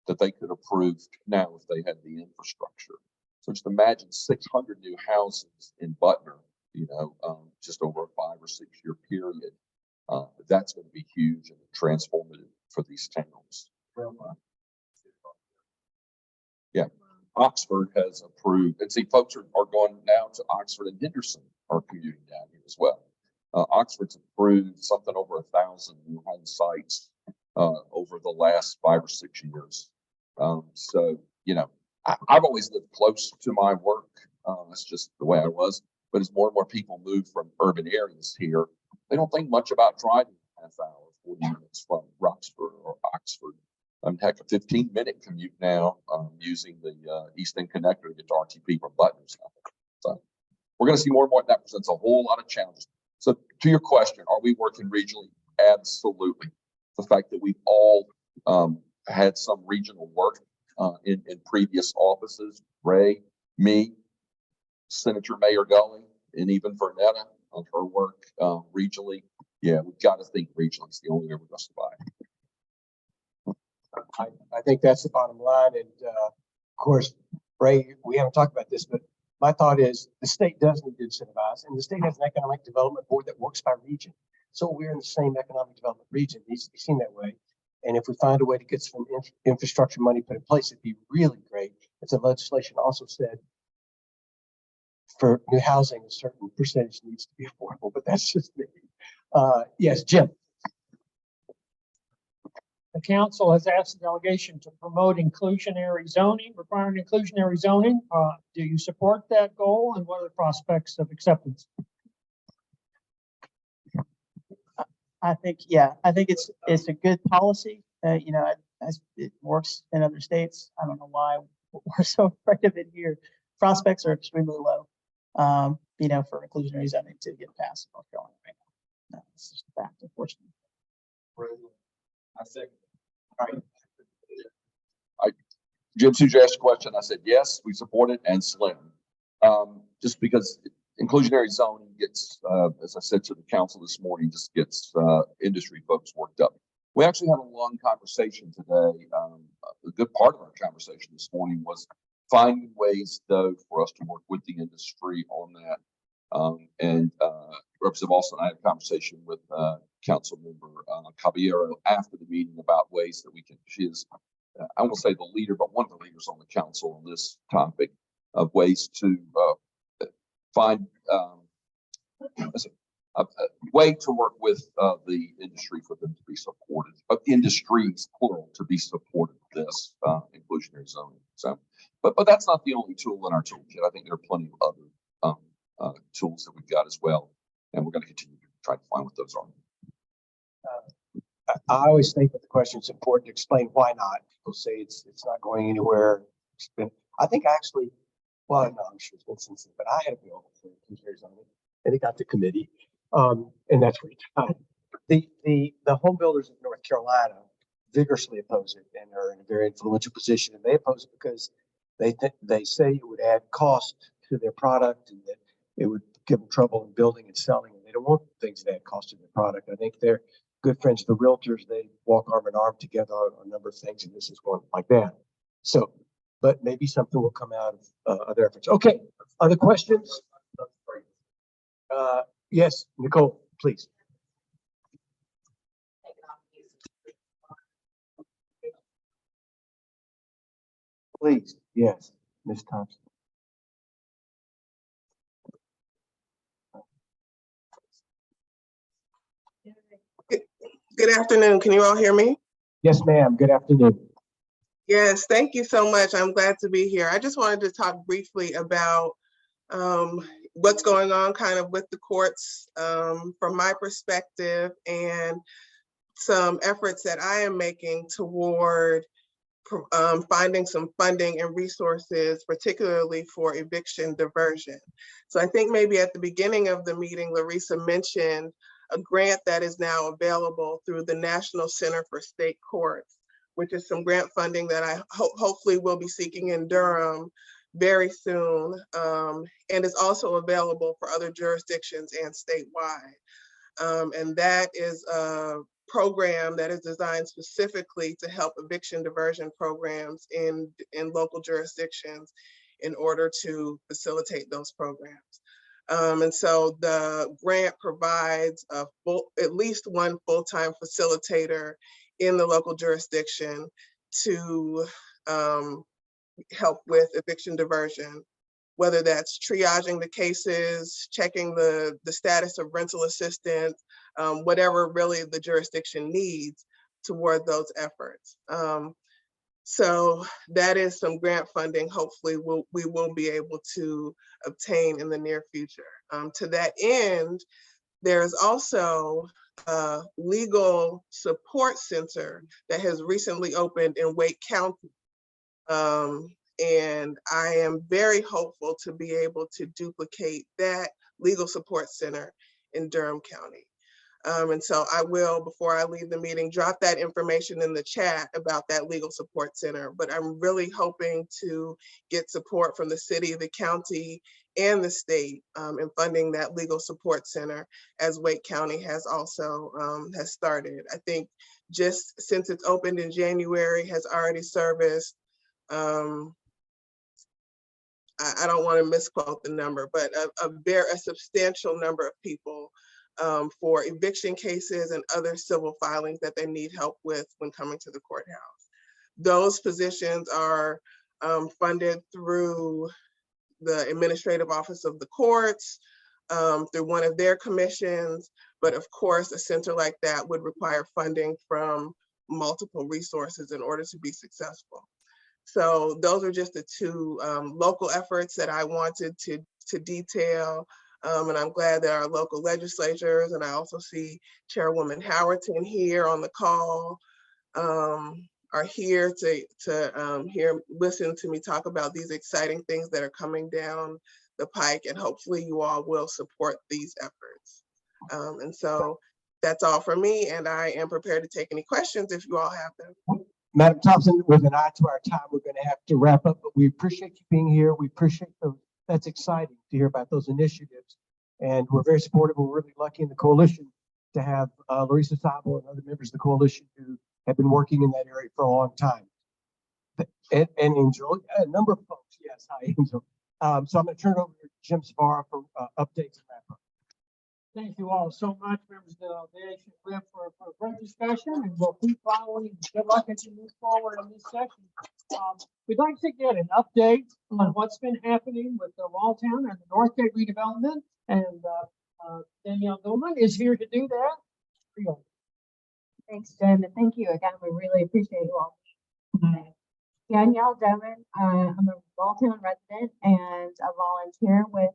Speaker 7: that they could approve now if they had the infrastructure. So just imagine 600 new houses in Butner, just over a 5 or 6 year period. That's going to be huge and transformative for these towns. Yeah, Oxford has approved, and see, folks are going now to Oxford, and Henderson are commuting down here as well. Oxford's approved something over 1,000 new home sites over the last 5 or 6 years. So, I've always lived close to my work. That's just the way I was. But as more and more people move from urban areas here, they don't think much about driving a half hour, 40 minutes from Roxborough or Oxford. Heck, a 15-minute commute now using the East End Connector to get to RTP from Butner. So we're going to see more and more. That presents a whole lot of challenges. So to your question, are we working regionally? Absolutely. The fact that we've all had some regional work in previous offices, Ray, me, Senator Mayor Gully, and even Vernetta on her work regionally. Yeah, we've got to think regionally. It's the only way we're going to survive.
Speaker 6: I think that's the bottom line. And of course, Ray, we haven't talked about this, but my thought is the state does need to incentivize, and the state has an economic development board that works by region. So we're in the same economic development region. It needs to be seen that way. And if we find a way to get some infrastructure money put in place, it'd be really great. As the legislation also said, for new housing, a certain percentage needs to be affordable, but that's just me. Yes, Jim.
Speaker 1: The council has asked the delegation to promote inclusionary zoning, requiring inclusionary zoning. Do you support that goal, and what are the prospects of acceptance?
Speaker 8: I think, yeah, I think it's a good policy. You know, as it works in other states. I don't know why we're so afraid of it here. Prospects are extremely low, you know, for inclusionary zoning to get passed in North Carolina right now. No, it's just a fact, unfortunately.
Speaker 9: I second.
Speaker 7: All right. Jim Souza asked a question. I said, yes, we support it, and slim. Just because inclusionary zoning gets, as I said to the council this morning, just gets industry folks worked up. We actually had a long conversation today. A good part of our conversation this morning was finding ways, though, for us to work with the industry on that. Representative Austin and I had a conversation with Council Member Caballero after the meeting about ways that we can. She is, I won't say the leader, but one of the leaders on the council on this topic of ways to find a way to work with the industry for them to be supported, industries plural, to be supported of this inclusionary zoning. So, but that's not the only tool in our toolkit. I think there are plenty of other tools that we've got as well, and we're going to continue to try to find what those are.
Speaker 6: I always think that the question is important to explain why not. People say it's not going anywhere. I think actually, well, no, I'm sure it's been since, but I had a bill for inclusionary zoning, and it got to committee, and that's where it's at. The home builders of North Carolina vigorously oppose it and are in a very influential position, and they oppose it because they say it would add cost to their product and that it would give them trouble in building and selling, and they don't want things that add cost to their product. I think they're good friends of the realtors. They walk arm in arm together on a number of things, and this is one like that. So, but maybe something will come out of other efforts. Okay, other questions? Yes, Nicole, please. Please, yes, Ms. Thompson.
Speaker 12: Good afternoon. Can you all hear me?
Speaker 6: Yes, ma'am. Good afternoon.
Speaker 12: Yes, thank you so much. I'm glad to be here. I just wanted to talk briefly about what's going on kind of with the courts from my perspective, and some efforts that I am making toward finding some funding and resources, particularly for eviction diversion. So I think maybe at the beginning of the meeting, Larissa mentioned a grant that is now available through the National Center for State Courts, which is some grant funding that I hopefully will be seeking in Durham very soon, and is also available for other jurisdictions and statewide. And that is a program that is designed specifically to help eviction diversion programs in local jurisdictions in order to facilitate those programs. And so the grant provides at least one full-time facilitator in the local jurisdiction to help with eviction diversion, whether that's triaging the cases, checking the status of rental assistance, whatever really the jurisdiction needs toward those efforts. So that is some grant funding hopefully we will be able to obtain in the near future. To that end, there's also a legal support center that has recently opened in Wake County. And I am very hopeful to be able to duplicate that legal support center in Durham County. And so I will, before I leave the meeting, drop that information in the chat about that legal support center. But I'm really hoping to get support from the city, the county, and the state in funding that legal support center, as Wake County has also has started. I think just since it's opened in January, has already serviced, I don't want to misquote the number, but a substantial number of people for eviction cases and other civil filings that they need help with when coming to the courthouse. Those positions are funded through the Administrative Office of the Courts, through one of their commissions, but of course, a center like that would require funding from multiple resources in order to be successful. So those are just the two local efforts that I wanted to detail. And I'm glad that our local legislatures, and I also see Chairwoman Howerton here on the call, are here to listen to me talk about these exciting things that are coming down the pike, and hopefully you all will support these efforts. And so that's all for me, and I am prepared to take any questions if you all have them.
Speaker 6: Madam Thompson, with an eye to our time, we're going to have to wrap up, but we appreciate you being here. We appreciate that's exciting to hear about those initiatives. And we're very supportive. We're really lucky in the coalition to have Larissa Sabo and other members of the coalition who have been working in that area for a long time. And Angel, a number of folks. Yes, hi, Angel. So I'm going to turn it over to Jim Savara for updates and wrap up.
Speaker 1: Thank you all so much, members of the delegation, for a great discussion, and we'll keep following. Good luck as you move forward in this session. We'd like to get an update on what's been happening with the Walltown and the Northgate redevelopment, and Danielle Goldman is here to do that. Here you go.
Speaker 11: Thanks, Jim, and thank you again. We really appreciate you all. Danielle Doman, I'm a Walltown resident and a volunteer with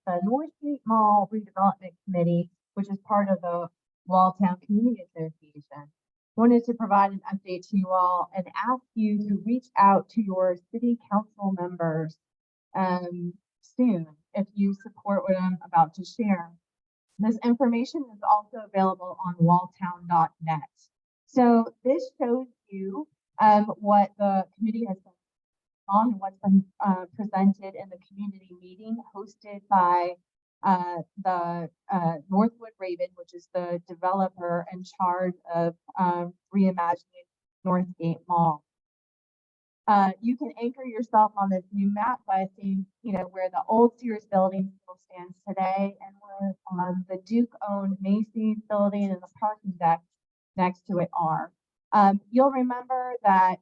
Speaker 11: the Northgate Mall Redevelopment Committee, which is part of the Walltown Community Association. Wanted to provide an update to you all and ask you to reach out to your city council members soon if you support what I'm about to share. This information is also available on walltown.net. So this shows you what the committee has done on, what's been presented in the community meeting hosted by the Northwood Raven, which is the developer in charge of reimagining Northgate Mall. You can anchor yourself on this new map by seeing, where the old Sears building still stands today, and where the Duke-owned Macy's building and the parking deck next to it are. You'll remember that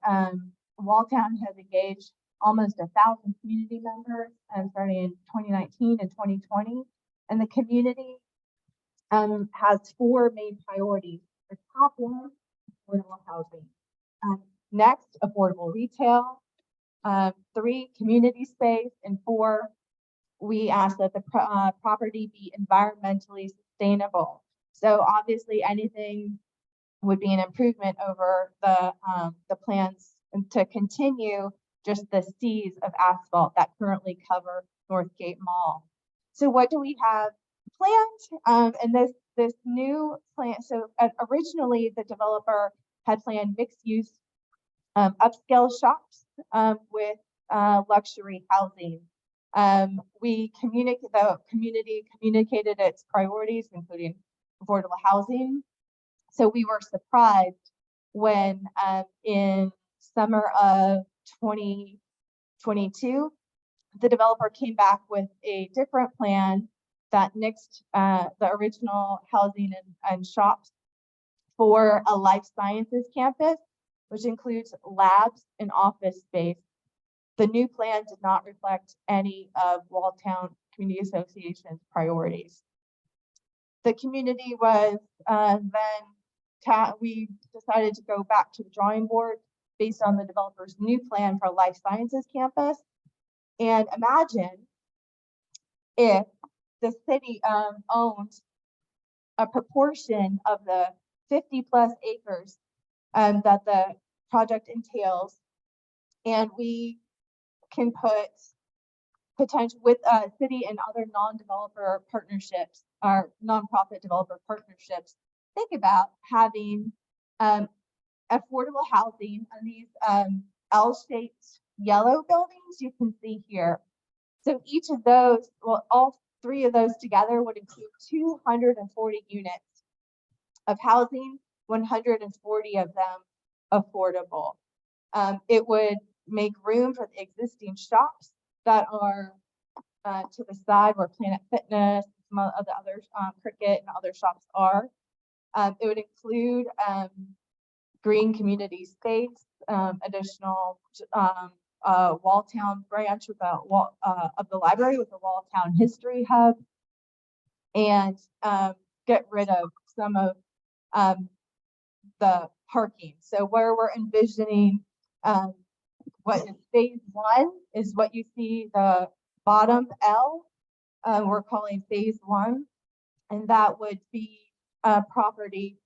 Speaker 11: Walltown has engaged almost 1,000 community members starting in 2019 and 2020. And the community has 4 main priorities. The top one, affordable housing. Next, affordable retail. 3, community space. And 4, we ask that the property be environmentally sustainable. So obviously anything would be an improvement over the plans to continue just the seas of asphalt that currently cover Northgate Mall. So what do we have planned? And this new plan, so originally the developer had planned mixed use upscale shops with luxury housing. The community communicated its priorities, including affordable housing. So we were surprised when in summer of 2022, the developer came back with a different plan that nixed the original housing and shops for a life sciences campus, which includes labs and office space. The new plan did not reflect any of Walltown Community Association's priorities. The community was we decided to go back to the drawing board based on the developer's new plan for a life sciences campus. And imagine if the city owned a proportion of the 50+ acres that the project entails, and we can put potential with city and other non-developer partnerships or nonprofit developer partnerships. Think about having affordable housing on these L-shaped yellow buildings you can see here. So each of those, well, all 3 of those together would include 240 units of housing, 140 of them affordable. It would make room for the existing shops that are to the side where Planet Fitness, some of the other Cricket and other shops are. It would include green community space, additional Walltown branch with of the library with a Walltown history hub, and get rid of some of the
Speaker 2: parking. So where we're envisioning, what is phase one is what you see the bottom L. We're calling phase one, and that would be a property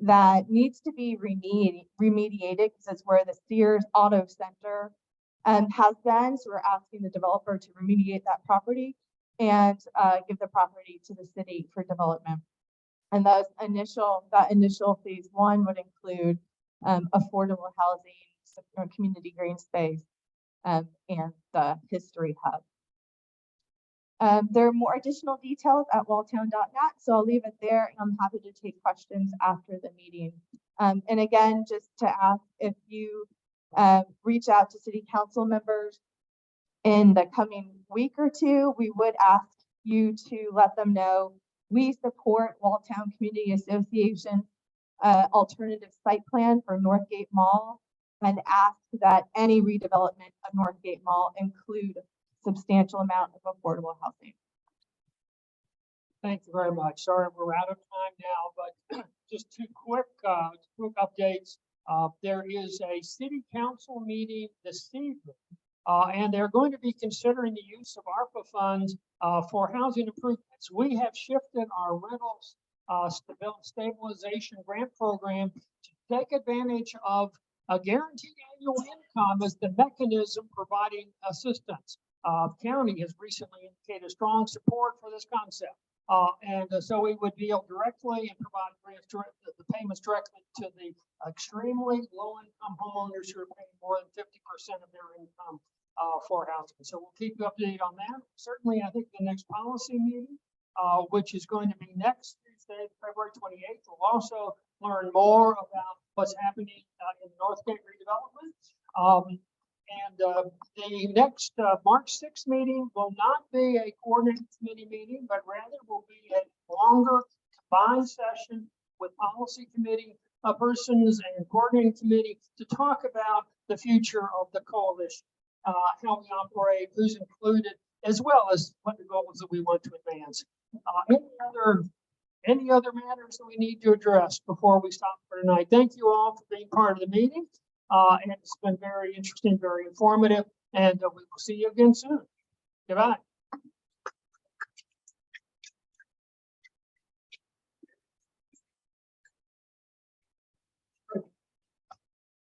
Speaker 2: that needs to be remediated because it's where the Sears Auto Center has been. So we're asking the developer to remediate that property and give the property to the city for development. And that initial phase one would include affordable housing, community green space, and the history hub. There are more additional details at walltown.net, so I'll leave it there, and I'm happy to take questions after the meeting. And again, just to ask if you reach out to city council members in the coming week or two, we would ask you to let them know we support Walltown Community Association alternative site plan for Northgate Mall, and ask that any redevelopment of Northgate Mall include substantial amount of affordable housing.
Speaker 1: Thank you very much. Sorry, we're out of time now, but just two quick updates. There is a city council meeting this evening, and they're going to be considering the use of ARPA funds for housing improvements. We have shifted our rentals stabilization grant program to take advantage of a guaranteed annual income as the mechanism providing assistance. County has recently indicated strong support for this concept. So we would deal directly and provide grants, the payments directly to the extremely low-income homeowners who are paying more than 50% of their income for housing. So we'll keep you updated on that. Certainly, I think the next policy meeting, which is going to be next Tuesday, February 28th, we'll also learn more about what's happening in Northgate redevelopment. The next March 6th meeting will not be a coordinating committee meeting, but rather will be a longer combined session with policy committee persons and coordinating committee to talk about the future of the coalition, how we operate, who's included, as well as what the goals that we want to advance. Any other matters that we need to address before we stop for tonight? Thank you all for being part of the meeting. And it's been very interesting, very informative, and we will see you again soon. Goodbye.